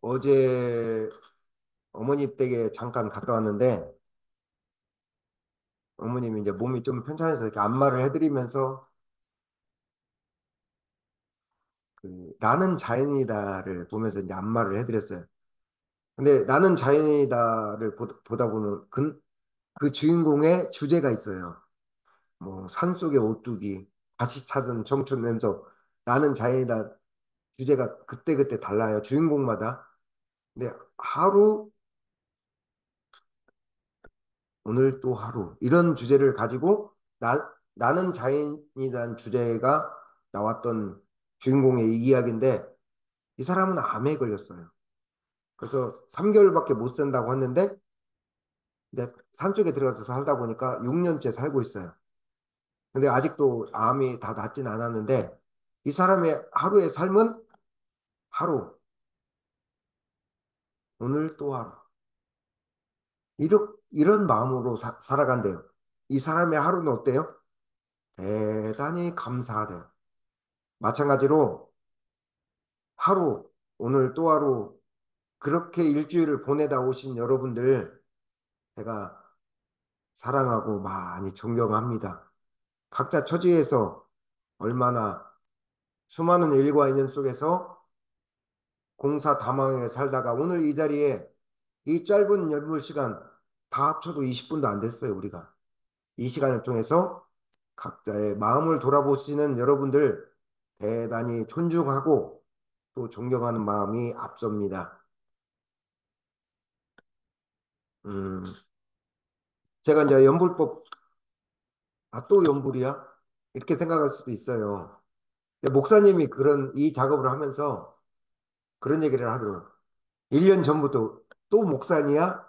어제 어머니 댁에 잠깐 갔다 왔는데 어머님이 이제 몸이 좀 편찮아서 이렇게 안마를 해드리면서 그 나는 자연이다를 보면서 이제 안마를 해드렸어요. 근데 나는 자연이다를 보다 보면 그 주인공의 주제가 있어요. 뭐 산속의 오뚜기, 다시 찾은 청춘 램서 나는 자연이다 주제가 그때그때 달라요. 주인공마다. 근데 하루 오늘 또 하루 이런 주제를 가지고 나는 자연이라는 주제가 나왔던 주인공의 이야기인데 이 사람은 암에 걸렸어요. 그래서 3개월밖에 못 산다고 했는데 이제 산속에 들어가서 살다 보니까 6년째 살고 있어요. 근데 아직도 암이 다 낫진 않았는데 이 사람의 하루의 삶은 하루, 오늘 또 하루 이런 마음으로 살아간대요. 이 사람의 하루는 어때요? 대단히 감사하대요. 마찬가지로 하루, 오늘 또 하루, 그렇게 일주일을 보내다 오신 여러분들, 제가 사랑하고 많이 존경합니다. 각자 처지에서 얼마나 수많은 일과 인연 속에서 공사다망하게 살다가 오늘 이 자리에 이 짧은 열물 시간 다 합쳐도 20분도 안 됐어요, 우리가. 이 시간을 통해서 각자의 마음을 돌아보시는 여러분들 대단히 존중하고 또 존경하는 마음이 앞섭니다. 음, 제가 이제 연불법 아, 또 연불이야? 이렇게 생각할 수도 있어요. 근데 목사님이 이 작업을 하면서 그런 얘기를 하더라고요. 1년 전부터 또 목사님이야?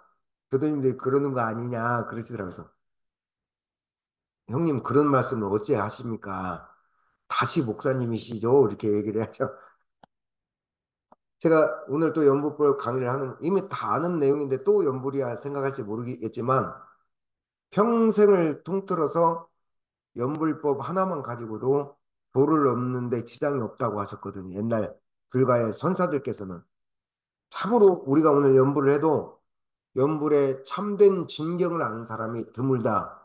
교도님들이 그러는 거 아니냐 그러시더라고요. 그래서 형님 그런 말씀을 어째 하십니까? 다시 목사님이시죠? 이렇게 얘기를 하죠. 제가 오늘 또 연불법 강의를 하는 이미 다 아는 내용인데 또 연불이야 생각할지 모르겠지만 평생을 통틀어서 연불법 하나만 가지고도 도를 넘는데 지장이 없다고 하셨거든요. 옛날 불가의 선사들께서는. 참으로 우리가 오늘 연불을 해도 연불에 참된 진경을 아는 사람이 드물다.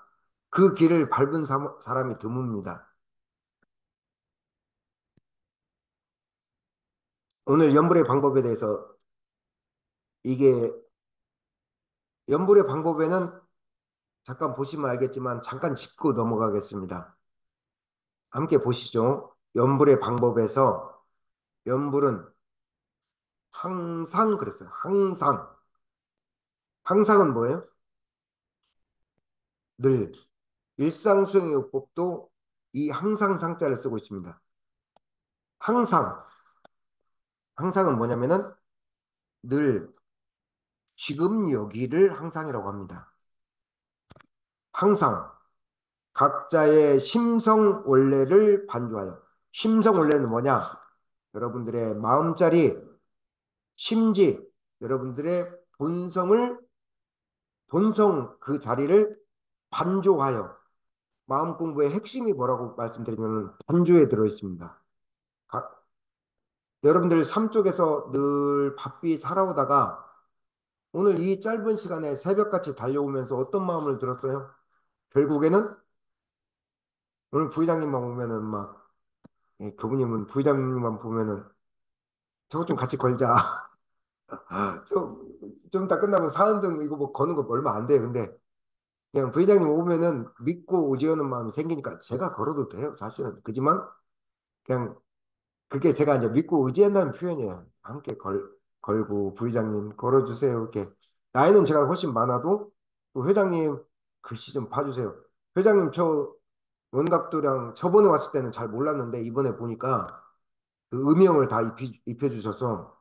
그 길을 밟은 사람이 드뭅니다. 오늘 연불의 방법에 대해서 이게 연불의 방법에는 잠깐 보시면 알겠지만 잠깐 짚고 넘어가겠습니다. 함께 보시죠. 연불의 방법에서 연불은 항상 그랬어요. 항상. 항상은 뭐예요? 늘. 일상수행요법도 이 항상 상자를 쓰고 있습니다. 항상. 항상은 뭐냐면은 늘 지금 여기를 항상이라고 합니다. 항상. 각자의 심성 원래를 반조하여. 심성 원래는 뭐냐? 여러분들의 마음자리, 심지, 여러분들의 본성 그 자리를 반조하여. 마음 공부의 핵심이 뭐라고 말씀드리면 반조에 들어 있습니다. 여러분들 삶 쪽에서 늘 바삐 살아오다가 오늘 이 짧은 시간에 새벽같이 달려오면서 어떤 마음을 들었어요? 결국에는 오늘 부회장님만 보면은 막 교부님은 부회장님만 보면은 저것 좀 같이 걸자. 좀 이따 끝나면 사은등 이거 뭐 거는 거 얼마 안 돼요. 근데 그냥 부회장님 오면은 믿고 의지하는 마음이 생기니까 제가 걸어도 돼요. 사실은. 그지만 그냥 그게 제가 이제 믿고 의지한다는 표현이에요. 함께 걸고 부회장님 걸어주세요. 이렇게 나이는 제가 훨씬 많아도 또 회장님 글씨 좀 봐주세요. 회장님 저 원각도랑 저번에 왔을 때는 잘 몰랐는데 이번에 보니까 그 음영을 다 입혀주셔서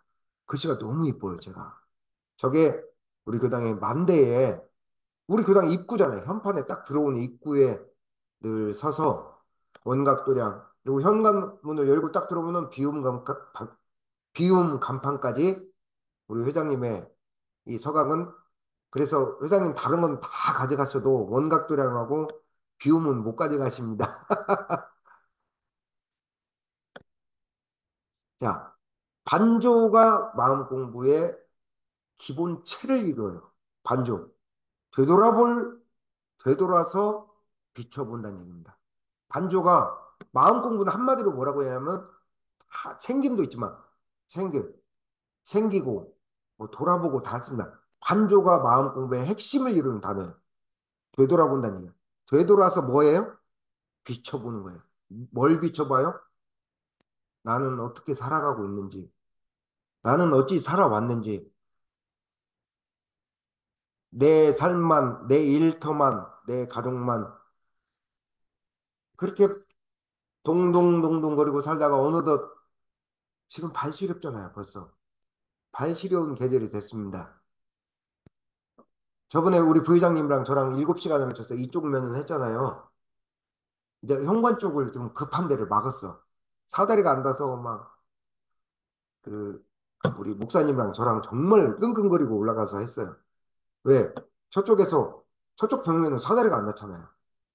글씨가 너무 이뻐요. 제가 저게 우리 교당의 만대에 우리 교당 입구잖아요. 현판에 딱 들어오는 입구에 늘 서서 원각도량 그리고 현관문을 열고 딱 들어오면 비움 간판까지 우리 회장님의 이 서강은 그래서 회장님 다른 건 다 가져가셔도 원각도량하고 비움은 못 가져가십니다. 자, 반조가 마음 공부의 기본체를 이루어요. 반조. 되돌아볼, 되돌아서 비춰본다는 얘기입니다. 반조가 마음 공부는 한마디로 뭐라고 해야 하면 챙김도 있지만 챙김, 챙기고 뭐 돌아보고 다 했습니다. 반조가 마음 공부의 핵심을 이루는 단어예요. 되돌아본다는 얘기예요. 되돌아서 뭐예요? 비춰보는 거예요. 뭘 비춰봐요? 나는 어떻게 살아가고 있는지, 나는 어찌 살아왔는지, 내 삶만, 내 일터만, 내 가족만 그렇게 동동동동거리고 살다가 어느덧 지금 발 시렵잖아요, 벌써. 발 시려운 계절이 됐습니다. 저번에 우리 부회장님이랑 저랑 7시간을 쳐서 이쪽 면은 했잖아요. 이제 현관 쪽을 좀 급한 데를 막았어. 사다리가 안 닿아서 막 그 우리 목사님이랑 저랑 정말 끙끙거리고 올라가서 했어요. 왜? 저쪽에서 저쪽 벽면은 사다리가 안 닿잖아요.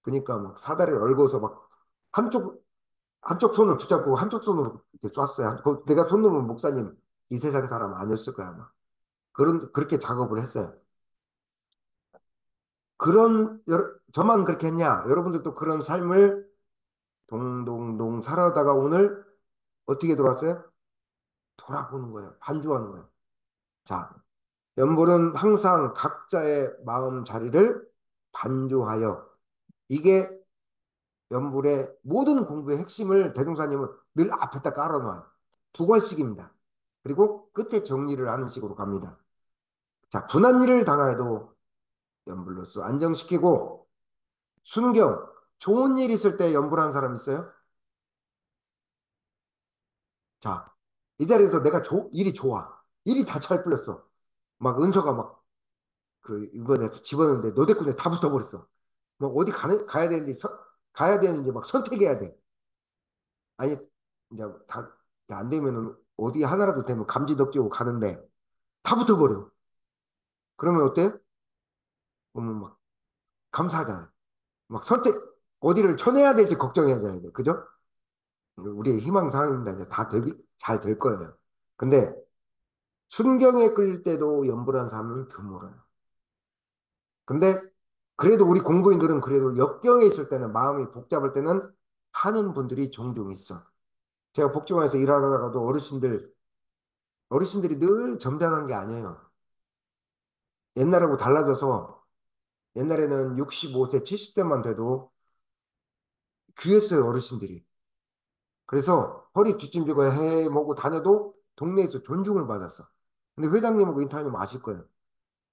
그러니까 막 사다리를 얽어서 막 한쪽 손을 붙잡고 한쪽 손으로 이렇게 쐈어요. 내가 손 놓으면 목사님 이 세상 사람 아니었을 거야 아마. 그렇게 작업을 했어요. 저만 그렇게 했냐? 여러분들도 그런 삶을 동동동 살아다가 오늘 어떻게 돌아왔어요? 돌아보는 거예요. 반주하는 거예요. 자, 연불은 항상 각자의 마음 자리를 반주하여 이게 연불의 모든 공부의 핵심을 대동사님은 늘 앞에다 깔아놔요. 두 걸씩입니다. 그리고 끝에 정리를 하는 식으로 갑니다. 자, 분한 일을 당하여도 연불로서 안정시키고 순경, 좋은 일 있을 때 연불하는 사람 있어요? 자, 이 자리에서 일이 좋아. 일이 다 잘 풀렸어. 막 은서가 막 이번에 집었는데 너댓군에 다 붙어버렸어. 뭐 어디 가야 되는지 막 선택해야 돼. 아니, 이제 다 안 되면은 어디 하나라도 되면 감지덕지고 가는데 다 붙어버려. 그러면 어때? 그러면 막 감사하잖아요. 막 어디를 쳐내야 될지 걱정해야 되는데, 그죠? 우리의 희망사항입니다. 이제 잘 될 거예요. 근데 순경에 끌릴 때도 연불한 사람은 드물어요. 근데 그래도 우리 공부인들은 그래도 역경에 있을 때는 마음이 복잡할 때는 하는 분들이 종종 있어. 제가 복지관에서 일하다가도 어르신들이 늘 점잖은 게 아니에요. 옛날하고 달라져서 옛날에는 65세, 70대만 돼도 귀했어요, 어르신들이. 그래서 허리 뒷짐지고 해 먹고 다녀도 동네에서 존중을 받았어. 근데 회장님하고 인타님 아실 거예요.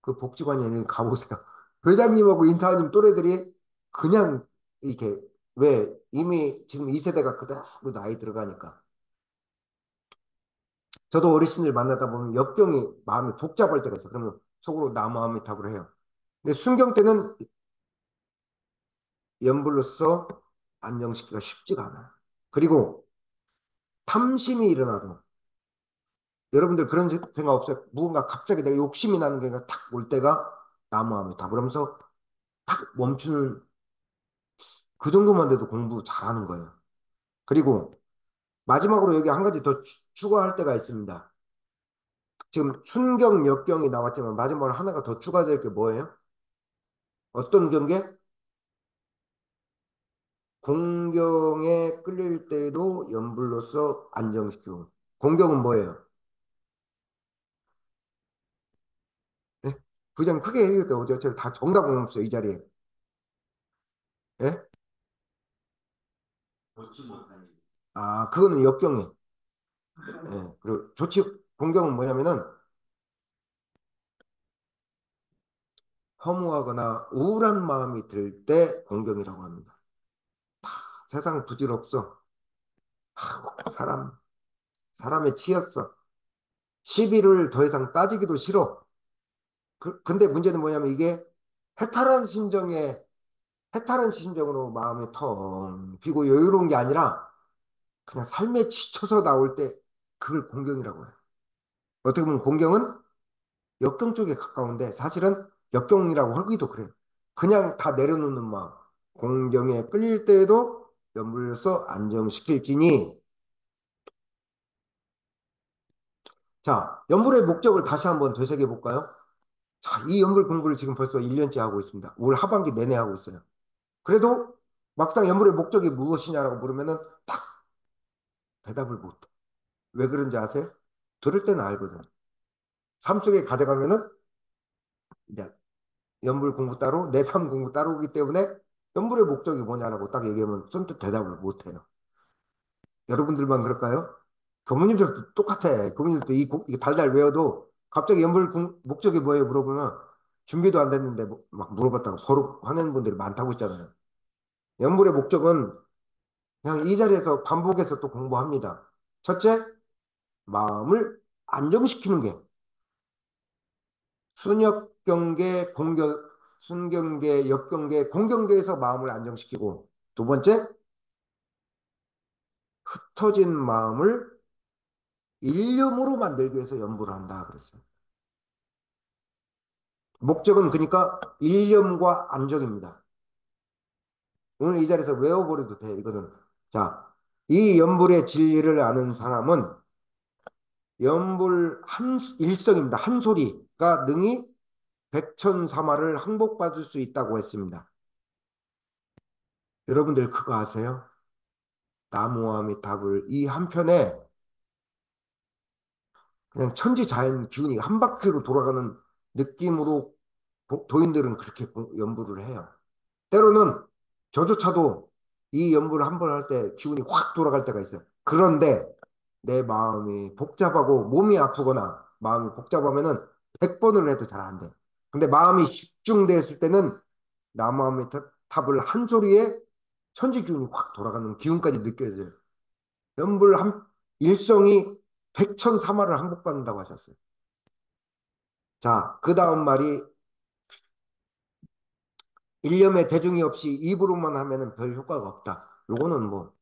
그 복지관에 가보세요. 회장님하고 인타님 또래들이 그냥 이렇게 왜 이미 지금 2세대가 그대로 나이 들어가니까. 저도 어르신들 만나다 보면 역경이 마음이 복잡할 때가 있어. 그러면 속으로 나무아미탑으로 해요. 근데 순경 때는 연불로서 안정시키기가 쉽지가 않아요. 그리고 탐심이 일어나도 여러분들 그런 생각 없어요? 무언가 갑자기 내가 욕심이 나는 게 탁 올 때가 나무아미탑 그러면서 탁 멈추는 그 정도만 돼도 공부 잘하는 거예요. 그리고 마지막으로 여기 한 가지 더 추가할 때가 있습니다. 지금 순경, 역경이 나왔지만 마지막으로 하나가 더 추가될 게 뭐예요? 어떤 경계? 공경에 끌릴 때에도 연불로서 안정시키고. 공경은 뭐예요? 예? 부장 크게 얘기했다. 어차피 다 정답은 없어요, 이 자리에. 예? 아, 그거는 역경이에요. 예. 그리고 공경은 뭐냐면은 허무하거나 우울한 마음이 들 때 공경이라고 합니다. 세상 부질없어. 사람, 사람에 치였어. 시비를 더 이상 따지기도 싫어. 근데 문제는 뭐냐면 이게 해탈한 심정에 해탈한 심정으로 마음이 텅 비고 여유로운 게 아니라 그냥 삶에 지쳐서 나올 때 그걸 공경이라고 해요. 어떻게 보면 공경은 역경 쪽에 가까운데 사실은 역경이라고 하기도 그래요. 그냥 다 내려놓는 마음. 공경에 끌릴 때에도 연불로서 안정시킬지니 자, 연불의 목적을 다시 한번 되새겨 볼까요? 자, 이 연불 공부를 지금 벌써 1년째 하고 있습니다. 올 하반기 내내 하고 있어요. 그래도 막상 연불의 목적이 무엇이냐라고 물으면은 딱 대답을 못 해. 왜 그런지 아세요? 들을 때는 알거든. 삶 속에 가져가면은 이제 연불 공부 따로, 내 삶 공부 따로기 때문에 연불의 목적이 뭐냐라고 딱 얘기하면 선뜻 대답을 못 해요. 여러분들만 그럴까요? 교무님들도 똑같아. 교무님들도 이거 달달 외워도 갑자기 목적이 뭐예요? 물어보면 준비도 안 됐는데 막 물어봤다고 서로 화내는 분들이 많다고 했잖아요. 연불의 목적은 그냥 이 자리에서 반복해서 또 공부합니다. 첫째, 마음을 안정시키는 게 순역경계, 순경계, 역경계, 공경계에서 마음을 안정시키고 두 번째, 흩어진 마음을 일념으로 만들기 위해서 연구를 한다 그랬어요. 목적은 그러니까 일념과 안정입니다. 오늘 이 자리에서 외워버려도 돼, 이거는. 자, 이 연불의 진리를 아는 사람은 연불 일성입니다. 한 소리가 능히 백천사마를 항복받을 수 있다고 했습니다. 여러분들 그거 아세요? 나무아미타불 이 한편에 그냥 천지자연 기운이 한 바퀴로 돌아가는 느낌으로 도인들은 그렇게 연부를 해요. 때로는 저조차도 이 연부를 한 번 할 때 기운이 확 돌아갈 때가 있어요. 그런데 내 마음이 복잡하고 몸이 아프거나 마음이 복잡하면은 100번을 해도 잘 안 돼. 근데 마음이 집중됐을 때는 나무아미 탑을 한 소리에 천지 기운이 확 돌아가는 기운까지 느껴져요. 연불 한 일성이 백천사마를 항복받는다고 하셨어요. 자, 그 다음 말이 일념의 대중이 없이 입으로만 하면은 별 효과가 없다. 요거는 뭐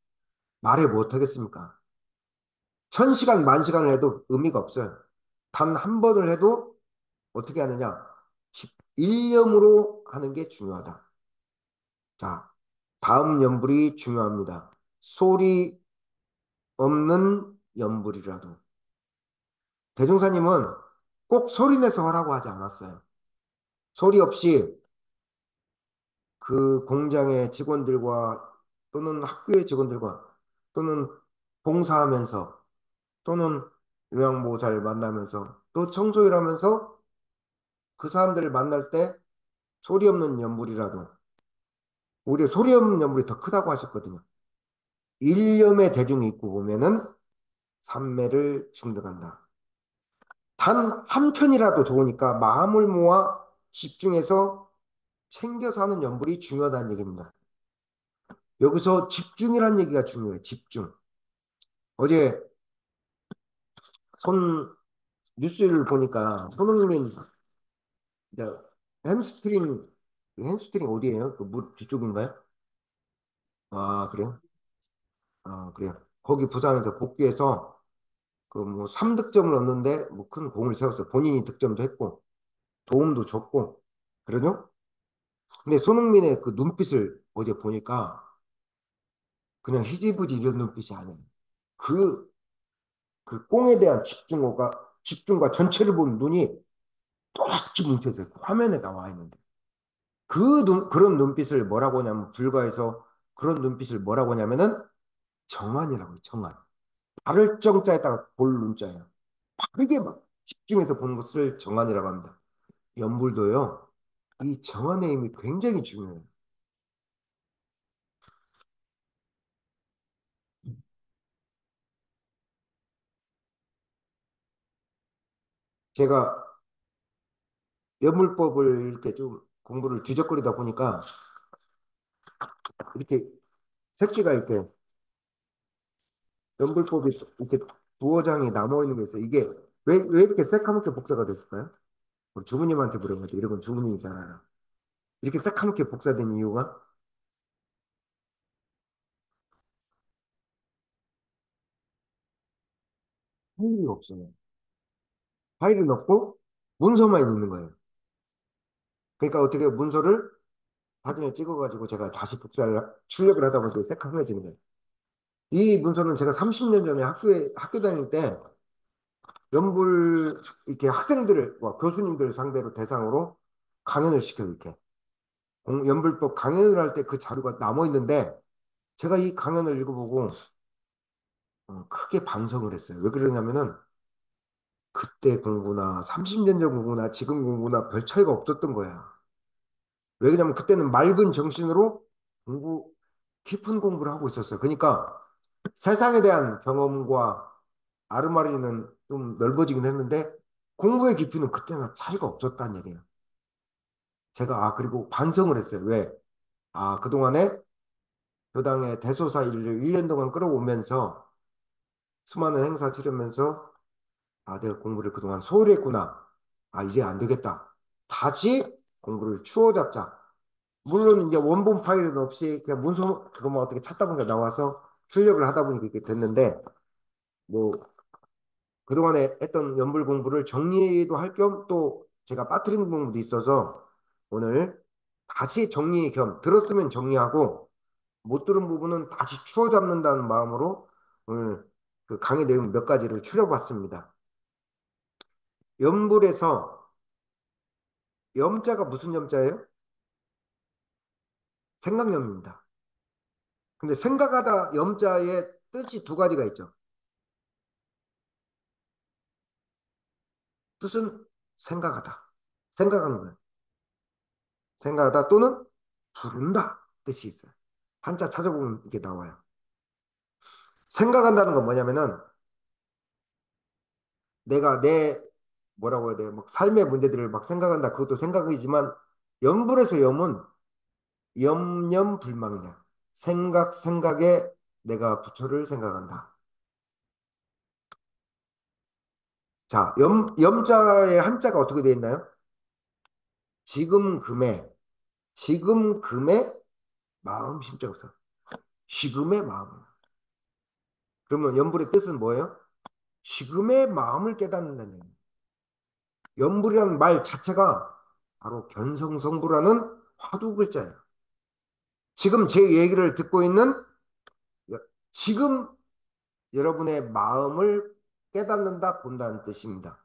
말해 못 하겠습니까? 1000시간, 10,000시간을 해도 의미가 없어요. 단 한 번을 해도 어떻게 하느냐? 일념으로 하는 게 중요하다. 자, 다음 연불이 중요합니다. 소리 없는 연불이라도. 대종사님은 꼭 소리 내서 하라고 하지 않았어요. 소리 없이 그 공장의 직원들과 또는 학교의 직원들과 또는 봉사하면서 또는 요양보호사를 만나면서 또 청소일 하면서 그 사람들을 만날 때 소리 없는 연불이라도 오히려 소리 없는 연불이 더 크다고 하셨거든요. 일념의 대중이 있고 보면은 삼매를 증득한다. 단 한 편이라도 좋으니까 마음을 모아 집중해서 챙겨서 하는 연불이 중요하다는 얘기입니다. 여기서 집중이라는 얘기가 중요해요. 집중. 어제 손 뉴스를 보니까 손흥민 이제 햄스트링 햄스트링 어디예요? 그 무 뒤쪽인가요? 아 그래요? 아 그래요. 거기 부상에서 복귀해서 그 뭐 3득점을 얻는데 뭐 큰 공을 세웠어요. 본인이 득점도 했고 도움도 줬고 그러죠? 근데 손흥민의 그 눈빛을 어제 보니까 그냥 희지부지 이런 눈빛이 아니에요. 그, 그 공에 대한 집중과 전체를 보는 눈이 똑같이 뭉쳐있어요. 화면에 나와 있는데. 그런 눈빛을 뭐라고 하냐면, 불가에서 그런 눈빛을 뭐라고 하냐면은 정안이라고 해요, 정안. 발을 정자에다가 볼 눈자예요. 빠르게 막 집중해서 보는 것을 정안이라고 합니다. 연불도요, 이 정안의 힘이 굉장히 중요해요. 제가 연물법을 이렇게 좀 공부를 뒤적거리다 보니까 이렇게 색지가 이렇게 연불법이 이렇게 두어 장이 남아 있는 게 있어요. 이게 왜 이렇게 새카맣게 복사가 됐을까요? 우리 주부님한테 물어봐도 이런 건 주부님이잖아요. 이렇게 새카맣게 복사된 이유가 파일이 없어요. 파일은 없고 문서만 있는 거예요. 그러니까 어떻게 문서를 사진을 찍어가지고 제가 다시 출력을 하다 보니까 새카매지는 거예요. 이 문서는 제가 30년 전에 학교 다닐 때 연불 이렇게 학생들을 교수님들 상대로 대상으로 강연을 시켜요. 이렇게 연불법 강연을 할 때 그 자료가 남아 있는데 제가 이 강연을 읽어보고 크게 반성을 했어요. 왜 그러냐면은 그때 공부나 30년 전 공부나 지금 공부나 별 차이가 없었던 거야. 왜 그러냐면 그때는 맑은 정신으로 공부 깊은 공부를 하고 있었어요. 그러니까 세상에 대한 경험과 아르마리는 좀 넓어지긴 했는데 공부의 깊이는 그때나 차이가 없었다는 얘기예요. 제가 그리고 반성을 했어요. 왜? 그동안에 교당의 대소사 일을 1년 동안 끌어오면서 수많은 행사 치르면서 내가 공부를 그동안 소홀히 했구나. 이제 안 되겠다. 다시 공부를 추어 잡자. 물론 이제 원본 파일은 없이 그냥 문서 그거만 어떻게 찾다 보니까 나와서 출력을 하다 보니까 이렇게 됐는데 뭐 그동안에 했던 연불 공부를 정리도 할 겸 또 제가 빠뜨리는 부분도 있어서 오늘 다시 정리 겸 들었으면 정리하고 못 들은 부분은 다시 추어 잡는다는 마음으로 오늘 그 강의 내용 몇 가지를 추려봤습니다. 연불에서 염자가 무슨 염자예요? 생각염입니다. 근데 생각하다 염자의 뜻이 두 가지가 있죠. 뜻은 생각하다. 생각하는 거예요. 생각하다 또는 부른다 뜻이 있어요. 한자 찾아보면 이게 나와요. 생각한다는 건 뭐냐면은 내가 내 뭐라고 해야 돼요? 막 삶의 문제들을 막 생각한다. 그것도 생각이지만 염불에서 염은 염염불망이냐. 생각에 내가 부처를 생각한다. 자, 염자의 한자가 어떻게 되어 있나요? 지금 금에 지금 금에 마음 심정서. 지금의 마음. 그러면 염불의 뜻은 뭐예요? 지금의 마음을 깨닫는다는 얘기예요. 염불이라는 말 자체가 바로 견성성불하는 화두 글자예요. 지금 제 얘기를 듣고 있는 지금 여러분의 마음을 깨닫는다, 본다는 뜻입니다.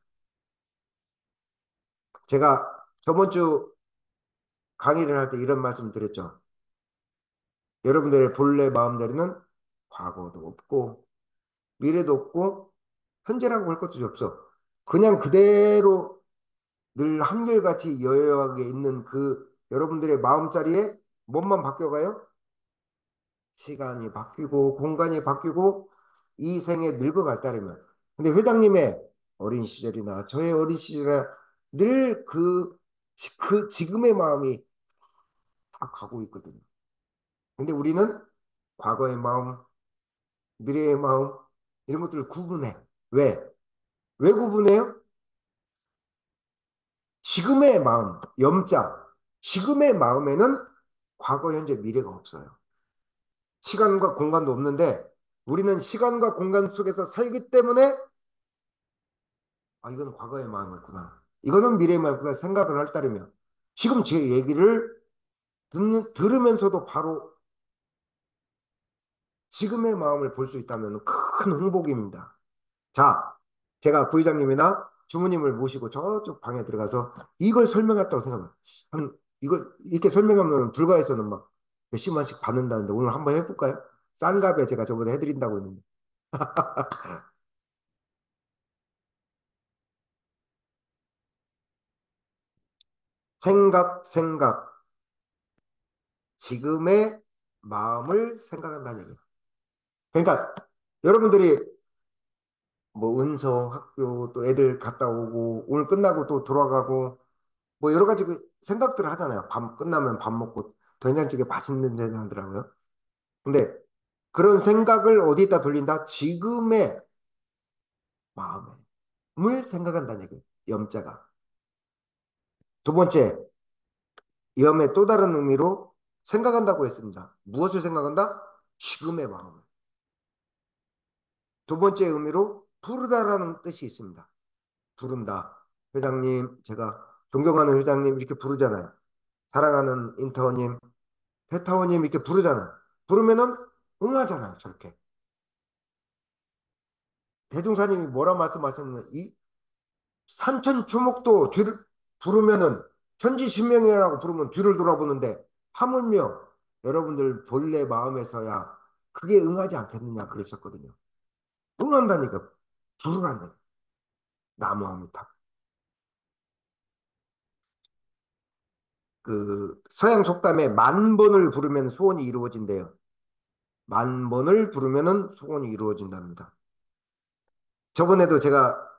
제가 저번 주 강의를 할 때 이런 말씀 드렸죠. 여러분들의 본래 마음대로는 과거도 없고 미래도 없고 현재라고 할 것도 없어. 그냥 그대로 늘 한결같이 여여하게 있는 그 여러분들의 마음자리에 뭐만 바뀌어가요? 시간이 바뀌고 공간이 바뀌고 이 생에 늙어갈 따르면. 근데 회장님의 어린 시절이나 저의 어린 시절이나 늘 그 지금의 마음이 다 가고 있거든요. 근데 우리는 과거의 마음, 미래의 마음 이런 것들을 구분해. 왜? 왜 구분해요? 지금의 마음, 염자. 지금의 마음에는 과거, 현재, 미래가 없어요. 시간과 공간도 없는데 우리는 시간과 공간 속에서 살기 때문에 이건 과거의 마음이었구나. 이거는 미래의 마음이구나 생각을 할 따르면 지금 제 얘기를 들으면서도 바로 지금의 마음을 볼 수 있다면 큰 행복입니다. 자, 제가 부회장님이나 주무님을 모시고 저쪽 방에 들어가서 이걸 설명했다고 생각해요. 이걸 이렇게 설명하면 불가에서는 막 몇십만씩 받는다는데 오늘 한번 해볼까요? 싼 값에 제가 저번에 해드린다고 했는데. 생각. 지금의 마음을 생각한다는 얘기예요. 그러니까 여러분들이 뭐 은서 학교 또 애들 갔다 오고 오늘 끝나고 또 돌아가고 뭐 여러 가지 그 생각들을 하잖아요. 밤 끝나면 밥 먹고 된장찌개 맛있는 데 하더라고요. 근데 그런 생각을 어디다 돌린다? 지금의 마음을 생각한다는 얘기예요. 염자가. 두 번째, 염의 또 다른 의미로 생각한다고 했습니다. 무엇을 생각한다? 지금의 마음을. 두 번째 의미로 부르다라는 뜻이 있습니다. 부른다. 회장님, 제가 존경하는 회장님 이렇게 부르잖아요. 사랑하는 인타원님, 대타원님 이렇게 부르잖아요. 부르면은 응하잖아요. 저렇게. 대종사님이 뭐라 말씀하셨냐면 이 산천초목도 뒤를 부르면은 천지신명이라고 부르면 뒤를 돌아보는데 하물며 여러분들 본래 마음에서야 그게 응하지 않겠느냐 그러셨거든요. 응한다니까 부르란다. 나무합니다. 그 서양 속담에 만 번을 부르면 소원이 이루어진대요. 만 번을 부르면은 소원이 이루어진답니다. 저번에도 제가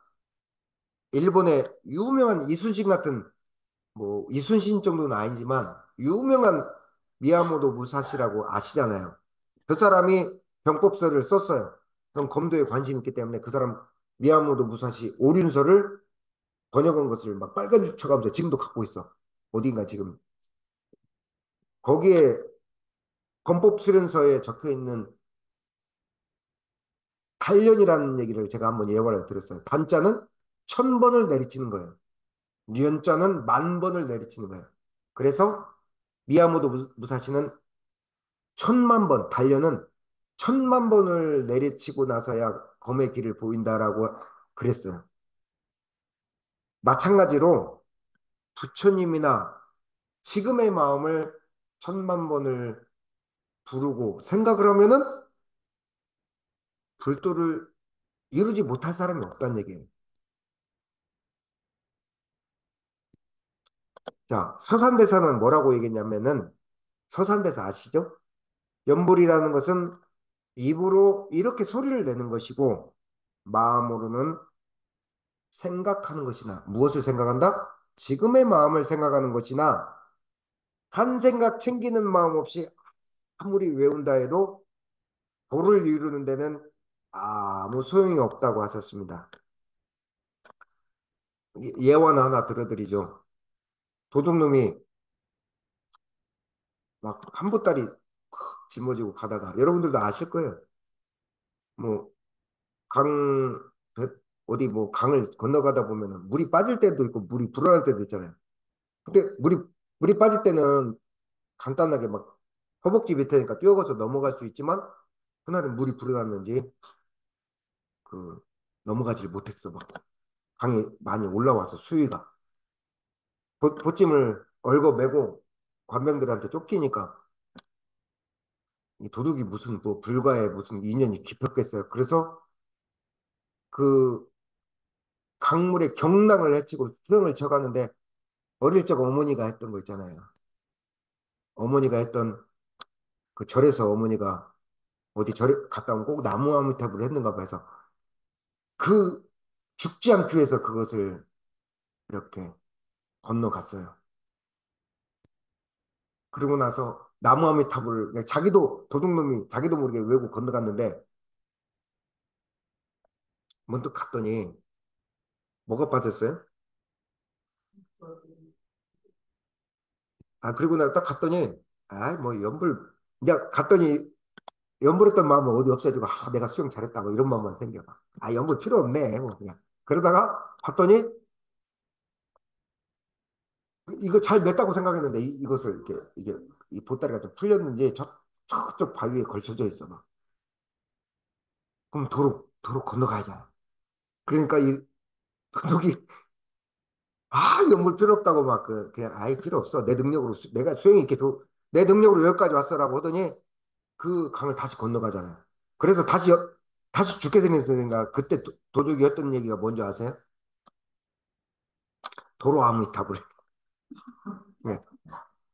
일본의 유명한 이순신 같은 뭐 이순신 정도는 아니지만 유명한 미야모토 무사시라고 아시잖아요. 그 사람이 병법서를 썼어요. 전 검도에 관심 있기 때문에 그 사람 미야모토 무사시 오륜서를 번역한 것을 막 빨간 쳐가면서 지금도 갖고 있어. 어딘가 지금 거기에 검법 수련서에 적혀 있는 단련이라는 얘기를 제가 한번 예화를 들었어요. 단자는 1000번을 내리치는 거예요. 뉘연자는 10,000번을 내리치는 거예요. 그래서 미야모토 무사시는 1000만 번, 단련은 1000만 번을 내리치고 나서야 검의 길을 보인다라고 그랬어요. 마찬가지로 부처님이나 지금의 마음을 1000만 번을 부르고 생각을 하면은 불도를 이루지 못할 사람이 없다는 얘기예요. 자, 서산대사는 뭐라고 얘기했냐면은 서산대사 아시죠? 연불이라는 것은 입으로 이렇게 소리를 내는 것이고 마음으로는 생각하는 것이나 무엇을 생각한다? 지금의 마음을 생각하는 것이나 한 생각 챙기는 마음 없이 아무리 외운다 해도 도를 이루는 데는 아무 소용이 없다고 하셨습니다. 예화는 하나 들어드리죠. 도둑놈이 막 한 보따리 짊어지고 가다가 여러분들도 아실 거예요. 뭐 강, 어디 뭐 강을 건너가다 보면은 물이 빠질 때도 있고 물이 불어날 때도 있잖아요. 근데 물이 빠질 때는 간단하게 막 허벅지 밑에니까 뛰어가서 넘어갈 수 있지만 그날은 물이 불어났는지 그 넘어가지를 못했어. 막 강이 많이 올라와서 수위가 보찜을 얽어매고 관병들한테 쫓기니까 이 도둑이 무슨 뭐 불과의 무슨 인연이 깊었겠어요. 그래서 그 강물에 경랑을 해치고 수영을 쳐가는데 어릴 적 어머니가 했던 거 있잖아요. 어머니가 했던 그 절에서 어머니가 어디 절에 갔다 오면 꼭 나무 아미타불을 했는가 봐서 그 죽지 않기 위해서 그것을 이렇게 건너갔어요. 그리고 나서 나무 아미타불을 그냥 자기도 도둑놈이 자기도 모르게 외고 건너갔는데 문득 갔더니 뭐가 빠졌어요? 아 그리고 나 딱 갔더니 아 뭐 연불 이제 갔더니 연불했던 마음은 어디 없어지고 아 내가 수영 잘했다 뭐 이런 마음만 생겨. 아 연불 필요 없네 뭐 그냥 그러다가 봤더니 이거 잘 맸다고 생각했는데 이것을 이렇게 이게 이 보따리가 좀 풀렸는지 저쪽 바위에 걸쳐져 있어 막. 그럼 도로 건너가야잖아. 그러니까 이 도둑이 아 연물 필요 없다고 막 그냥 아예 필요 없어 내 능력으로 내가 수영이 이렇게 내 능력으로 여기까지 왔어라고 하더니 그 강을 다시 건너가잖아요. 그래서 다시 죽게 생겼으니까 그때 도둑이 했던 얘기가 뭔지 아세요? 도로 아미타불. 네.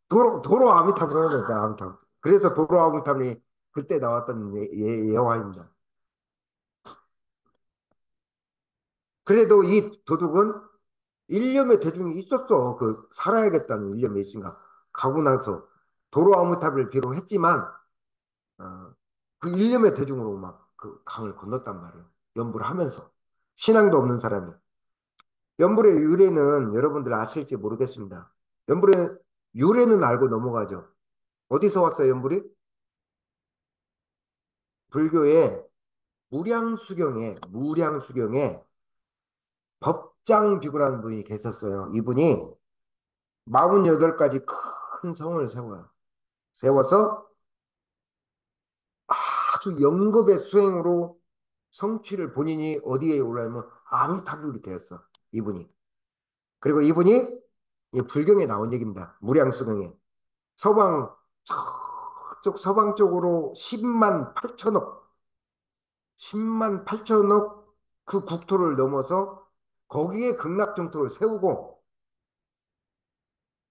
도로 아미타불 하는 거다 아미타불. 그래서 도로 아미타불이 그때 나왔던 예화입니다. 그래도 이 도둑은 일념의 대중이 있었어. 그 살아야겠다는 일념이 있으니까 가고 나서 도로 아미타불을 비롯했지만 그 일념의 대중으로 막 그 강을 건넜단 말이에요. 연불을 하면서 신앙도 없는 사람이. 연불의 유래는 여러분들 아실지 모르겠습니다. 연불의 유래는 알고 넘어가죠. 어디서 왔어요, 연불이? 불교의 무량수경에 법장비구라는 분이 계셨어요. 이분이 48가지 큰 성을 세워요. 세워서 아주 영겁의 수행으로 성취를 본인이 어디에 오르냐면 아미타불이 되었어. 이분이. 그리고 이분이 이 불경에 나온 얘기입니다. 무량수경에. 서방, 저쪽 서방 쪽으로 10만 8천억, 10만 8천억 그 국토를 넘어서 거기에 극락정토를 세우고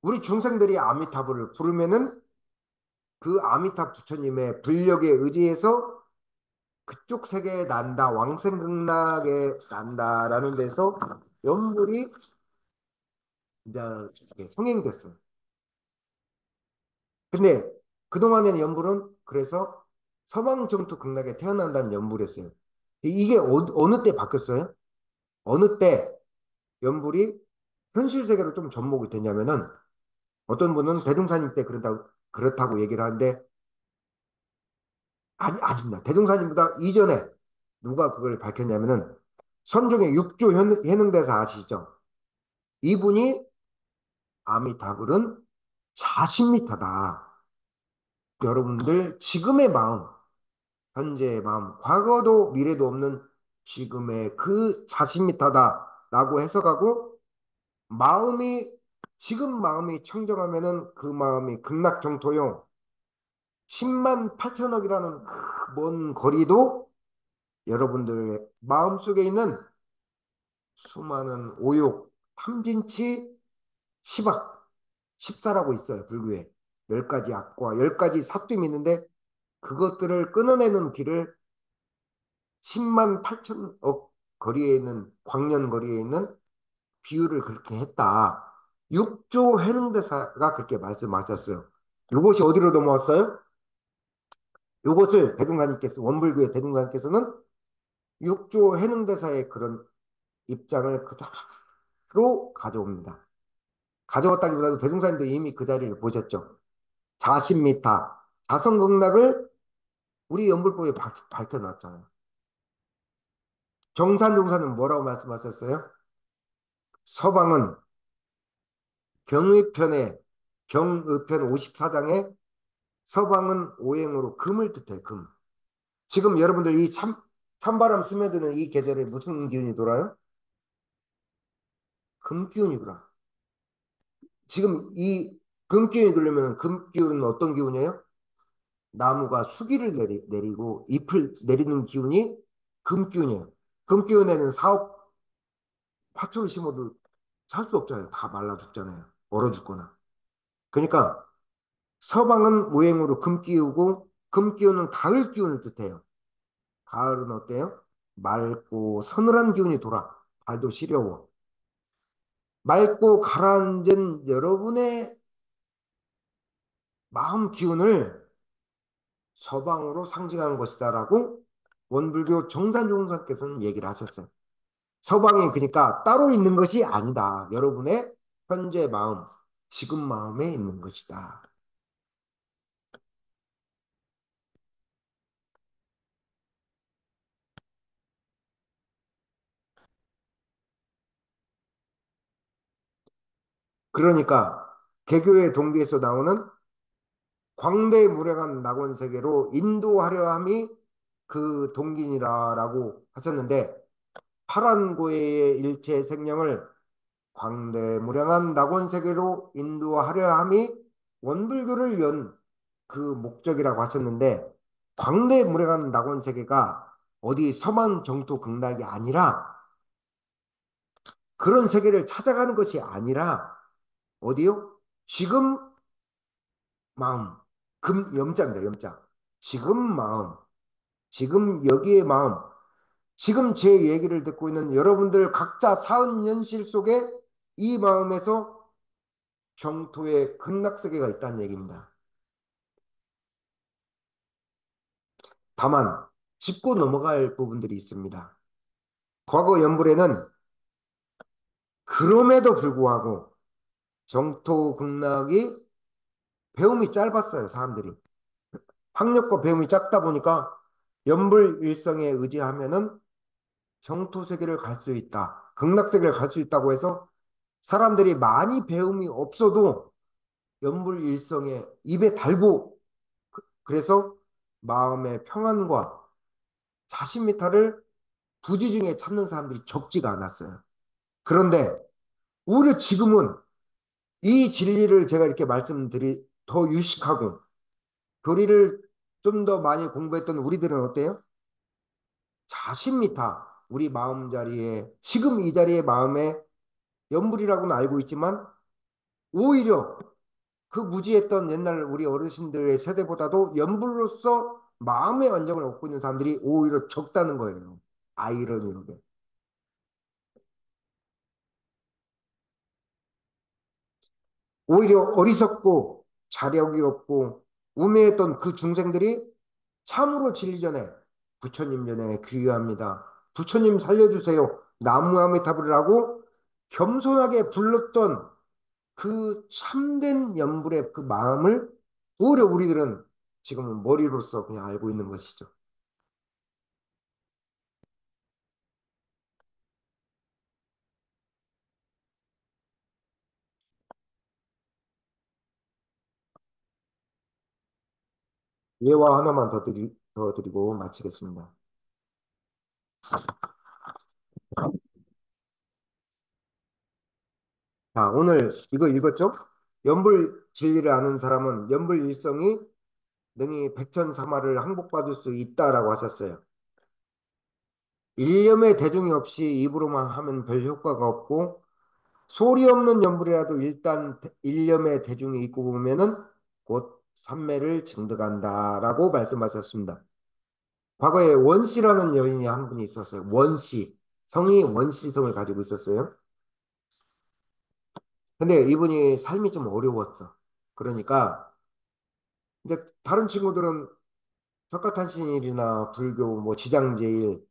우리 중생들이 아미타불을 부르면은 그 아미타 부처님의 불력에 의지해서 그쪽 세계에 난다, 왕생극락에 난다라는 데서 연불이 이제 성행됐어요. 근데 그동안에는 연불은 그래서 서방정토 극락에 태어난다는 연불이었어요. 이게 어느 때 바뀌었어요? 어느 때 연불이 현실 세계로 좀 접목이 되냐면은 어떤 분은 대종사님 때 그렇다고 얘기를 하는데 아닙니다. 대종사님보다 이전에 누가 그걸 밝혔냐면은 선종의 육조 해능대사 아시죠? 이분이 아미타불은 자신미타다. 여러분들 지금의 마음, 현재의 마음, 과거도 미래도 없는 지금의 그 자신미타다라고 해석하고 마음이 지금 마음이 청정하면은 그 마음이 극락정토용 10만 8천억이라는 그 먼 거리도 여러분들의 마음속에 있는 수많은 오욕, 탐진치, 시박, 십사라고 있어요. 불교에. 10가지 악과 10가지 사됨이 있는데 그것들을 끊어내는 길을 10만 8천억 거리에 있는 광년 거리에 있는 비유를 그렇게 했다. 6조 해능대사가 그렇게 말씀하셨어요. 이것이 어디로 넘어왔어요? 이것을 대중가님께서 원불교의 대중가님께서는 6조 해능대사의 그런 입장을 그대로 가져옵니다. 가져왔다기보다도 대중사님도 이미 그 자리를 보셨죠. 자신미타, 자성극락을 우리 연불법에 밝혀놨잖아요. 정산종사는 뭐라고 말씀하셨어요? 서방은 경의편에 경의편 54장에 서방은 오행으로 금을 뜻해 금. 지금 여러분들 이 찬바람 스며드는 이 계절에 무슨 기운이 돌아요? 금 기운이 돌아. 지금 이 금 기운이 돌려면 금 기운은 어떤 기운이에요? 나무가 수기를 내리고 잎을 내리는 기운이 금 기운이에요. 금 기운에는 사업 화초를 심어도 살 수 없잖아요. 다 말라 죽잖아요. 얼어 죽거나. 그러니까 서방은 오행으로 금 기우고 금 기운은 가을 기운을 뜻해요. 가을은 어때요? 맑고 서늘한 기운이 돌아. 발도 시려워. 맑고 가라앉은 여러분의 마음 기운을 서방으로 상징하는 것이다라고 원불교 정산종사께서는 얘기를 하셨어요. 서방이 그러니까 따로 있는 것이 아니다. 여러분의 현재 마음, 지금 마음에 있는 것이다. 그러니까 개교의 동기에서 나오는 광대무량한 낙원세계로 인도하려 함이 그 동기니라라고 하셨는데 파란고해의 일체 생명을 광대무량한 낙원세계로 인도하려 함이 원불교를 연 그 목적이라고 하셨는데 광대무량한 낙원세계가 어디 서만 정토 극락이 아니라 그런 세계를 찾아가는 것이 아니라 어디요? 지금 마음 염자입니다. 염자. 지금 마음 지금 여기의 마음 지금 제 얘기를 듣고 있는 여러분들 각자 사은 현실 속에 이 마음에서 정토의 극락세계가 있다는 얘기입니다. 다만 짚고 넘어갈 부분들이 있습니다. 과거 연불에는 그럼에도 불구하고 정토 극락이 배움이 짧았어요. 사람들이. 학력과 배움이 작다 보니까 연불 일성에 의지하면은 정토 세계를 갈 수 있다. 극락 세계를 갈 수 있다고 해서 사람들이 많이 배움이 없어도 연불 일성에 입에 달고 그래서 마음의 평안과 자신미타를 부지 중에 찾는 사람들이 적지가 않았어요. 그런데 오히려 지금은 이 진리를 제가 이렇게 말씀드리 더 유식하고 교리를 좀 더 많이 공부했던 우리들은 어때요? 자신미타 우리 마음자리에 지금 이 자리에 마음에 연불이라고는 알고 있지만 오히려 그 무지했던 옛날 우리 어르신들의 세대보다도 연불로서 마음의 안정을 얻고 있는 사람들이 오히려 적다는 거예요. 아이러니하게. 오히려 어리석고 자력이 없고 우매했던 그 중생들이 참으로 진리 전에 부처님 전에 귀의합니다. 부처님 살려주세요. 나무아미타불을 하고 겸손하게 불렀던 그 참된 연불의 그 마음을 오히려 우리들은 지금은 머리로서 그냥 알고 있는 것이죠. 예화 하나만 더 드리고 마치겠습니다. 자, 오늘 이거 읽었죠? 연불 진리를 아는 사람은 연불 일성이 능히 백천사마를 항복받을 수 있다라고 하셨어요. 일념의 대중이 없이 입으로만 하면 별 효과가 없고 소리 없는 연불이라도 일단 일념의 대중이 있고 보면은 곧 삼매를 증득한다라고 말씀하셨습니다. 과거에 원씨라는 여인이 한 분이 있었어요. 원씨. 성이 원씨성을 가지고 있었어요. 근데 이분이 삶이 좀 어려웠어. 그러니까 이제 다른 친구들은 석가탄신일이나 불교 뭐 지장제일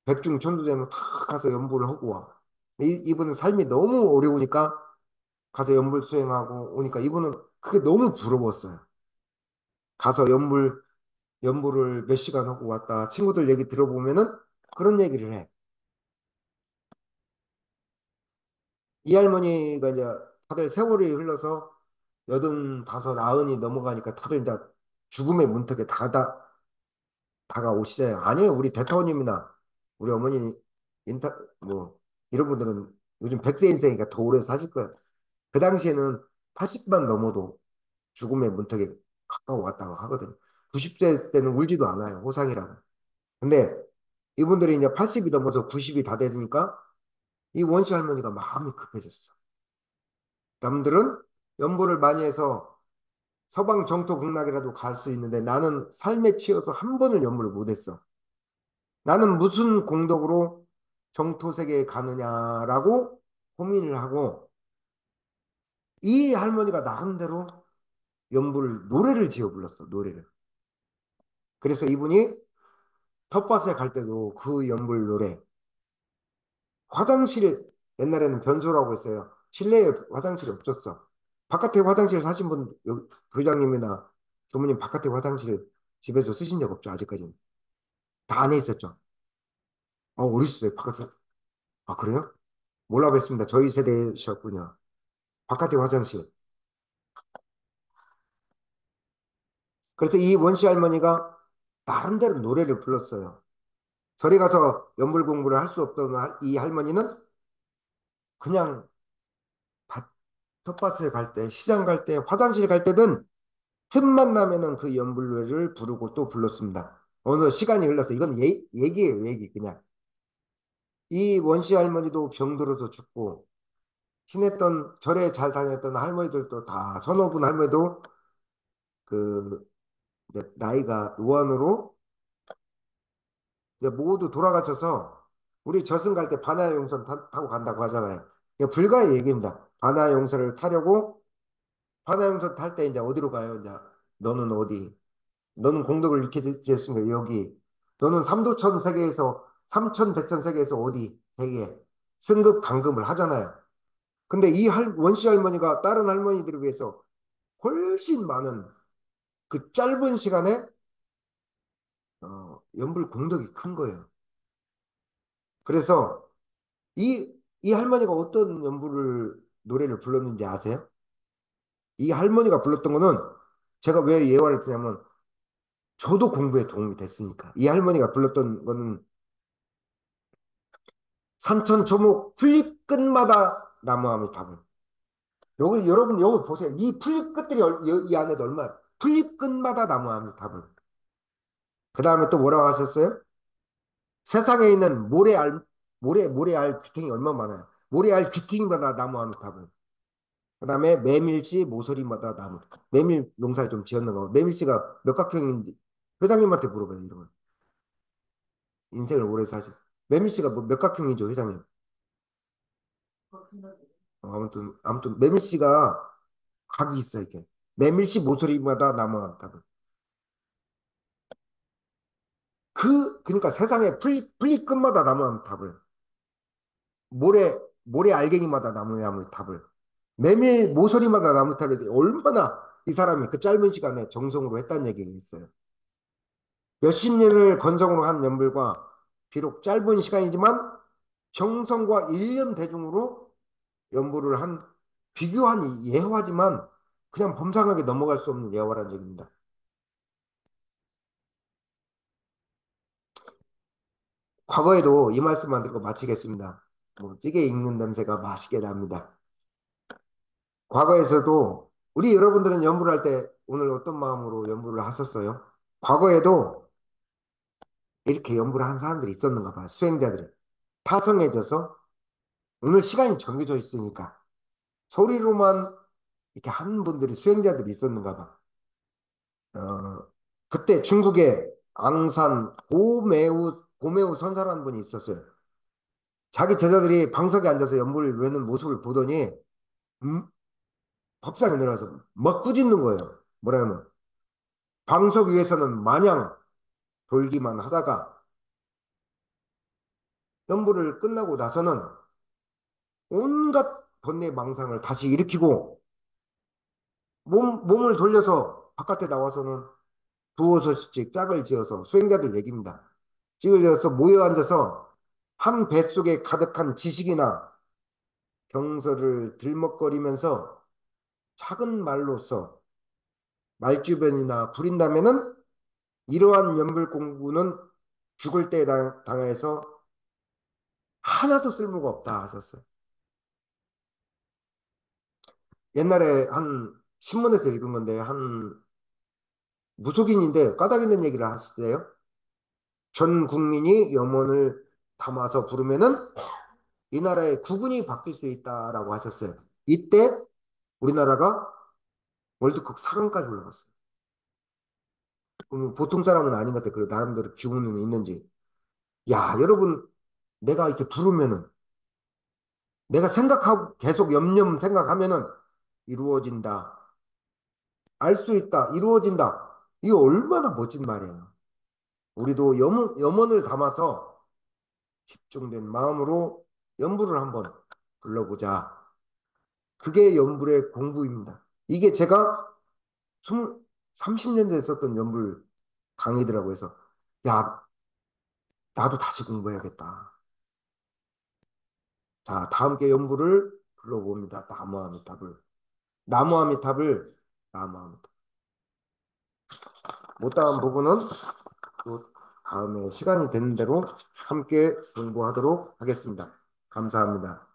백중천도되면 다 가서 연불을 하고 와. 이분은 삶이 너무 어려우니까 가서 연불 수행하고 오니까 이분은 그게 너무 부러웠어요. 가서 연불을 몇 시간 하고 왔다. 친구들 얘기 들어보면은 그런 얘기를 해. 이 할머니가 이제 다들 세월이 흘러서 85, 90이 넘어가니까 다들 이제 죽음의 문턱에 다가오시잖아요. 아니에요. 우리 대타원님이나 우리 어머니 인타, 뭐, 이런 분들은 요즘 100세 인생이니까 더 오래 사실 거예요. 그 당시에는 80만 넘어도 죽음의 문턱에 가까워왔다고 하거든요. 90세 때는 울지도 않아요. 호상이라고. 근데 이분들이 이제 80이 넘어서 90이 다 되니까 이 원시 할머니가 마음이 급해졌어. 남들은 연보를 많이 해서 서방 정토 극락이라도 갈 수 있는데 나는 삶에 치여서 한 번을 연보를 못했어. 나는 무슨 공덕으로 정토 세계에 가느냐라고 고민을 하고 이 할머니가 나름대로 연보를 노래를 지어 불렀어. 노래를. 그래서 이분이 텃밭에 갈 때도 그 연불 노래 화장실 옛날에는 변소라고 했어요. 실내에 화장실이 없었어. 바깥에 화장실 사신 분 여기 부장님이나 부모님 바깥에 화장실 집에서 쓰신 적 없죠 아직까지는. 다 안에 있었죠. 우리 시대 바깥에 아 그래요? 몰라 뵀습니다. 저희 세대셨군요. 바깥에 화장실. 그래서 이 원씨 할머니가 나름대로 노래를 불렀어요. 절에 가서 연불 공부를 할 수 없던 이 할머니는 그냥 텃밭을 갈 때, 시장 갈 때, 화장실 갈 때든 틈만 나면은 그 연불노래를 부르고 또 불렀습니다. 어느 시간이 흘러서 이건 얘기예요, 얘기 그냥. 이 원씨 할머니도 병들어서 죽고 친했던 절에 잘 다녔던 할머니들도 다 서너 분 할머니도 그 이제 나이가 노안으로 이제 모두 돌아가셔서 우리 저승 갈 때 반야용선 타고 간다고 하잖아요. 이게 불가의 얘기입니다. 반야용선을 타려고 반야용선 탈 때 이제 어디로 가요? 이제 너는 어디? 너는 공덕을 이렇게 지었으니까 여기. 너는 삼도천 세계에서 삼천 대천 세계에서 어디 세계 승급 강금을 하잖아요. 근데 이 원씨 할머니가 다른 할머니들을 위해서 훨씬 많은 그 짧은 시간에 연불 공덕이 큰 거예요. 그래서 이 할머니가 어떤 연불을 노래를 불렀는지 아세요? 이 할머니가 불렀던 거는 제가 왜 예화를 드냐면 저도 공부에 도움이 됐으니까. 이 할머니가 불렀던 거는 산천초목 풀잎끝마다 나무아미타불. 여기 여러분 여기 보세요. 이 풀잎끝들이 이 안에도 얼마 풀잎끝마다 나무아미타불. 그 다음에 또 뭐라고 하셨어요? 세상에 있는 모래알 귀퉁이 얼마 많아요. 모래알 귀퉁이마다 나무아미타불. 그 다음에 메밀씨 모서리마다 나무. 메밀 농사를 좀 지었는 거. 메밀씨가 몇 각형인지 회장님한테 물어봐요. 이런 거. 인생을 오래 사시. 메밀씨가 뭐 몇 각형이죠, 회장님? 아무튼 메밀씨가 각이 있어 이게. 메밀씨 모서리마다 나무가 답을. 그러니까 세상에 풀잎 끝마다 나무하면 답을. 모래 알갱이마다 나무하면 답을. 메밀 모서리마다 나무 답을. 얼마나 이 사람이 그 짧은 시간에 정성으로 했다는 얘기가 있어요. 몇십 년을 건성으로 한 연불과 비록 짧은 시간이지만 정성과 일념 대중으로 연불을 한 비교한 예화지만 그냥 범상하게 넘어갈 수 없는 예화라는 얘기입니다. 과거에도 이 말씀만 듣고 마치겠습니다. 뭐 찌개 익는 냄새가 맛있게 납니다. 과거에서도 우리 여러분들은 연구를 할 때 오늘 어떤 마음으로 연구를 하셨어요? 과거에도 이렇게 연구를 한 사람들이 있었는가 봐요. 수행자들이. 타성해져서 오늘 시간이 정해져 있으니까 소리로만 이렇게 하는 분들이 수행자들이 있었는가 봐. 그때 중국에 앙산 고매우 선사라는 분이 있었어요. 자기 제자들이 방석에 앉아서 연불을 외우는 모습을 보더니 음, 밥상에 내려와서 막 꾸짖는 거예요. 뭐라면 방석 위에서는 마냥 돌기만 하다가 연불을 끝나고 나서는 온갖 번뇌 망상을 다시 일으키고 몸을 돌려서 바깥에 나와서는 두어서씩 짝을 지어서 수행자들 얘기입니다. 짝을 지어서 모여 앉아서 한 뱃속에 가득한 지식이나 경서를 들먹거리면서 작은 말로써 말주변이나 부린다면은 이러한 연불 공부는 죽을 때 당해서 하나도 쓸모가 없다 하셨어요. 옛날에 한 신문에서 읽은 건데 한 무속인인데 까닭 있는 얘기를 하시대요. 전 국민이 염원을 담아서 부르면은 이 나라의 국군이 바뀔 수 있다라고 하셨어요. 이때 우리나라가 월드컵 4강까지 올라갔어요. 보통 사람은 아닌 것 같아요. 그 나름대로 기운은 있는지. 야, 여러분, 내가 이렇게 부르면은 내가 생각하고 계속 염념 생각하면은 이루어진다. 알 수 있다. 이루어진다. 이거 얼마나 멋진 말이에요. 우리도 염원을 담아서 집중된 마음으로 연불을 한번 불러보자. 그게 연불의 공부입니다. 이게 제가 30년 전에 썼던 연불 강의더라고 해서 야, 나도 다시 공부해야겠다. 자, 다음 게 연불을 불러봅니다. 나무아미탑을. 나무아미탑을 나무아미탑. 못다한 부분은 또 다음에 시간이 되는 대로 함께 공부하도록 하겠습니다. 감사합니다.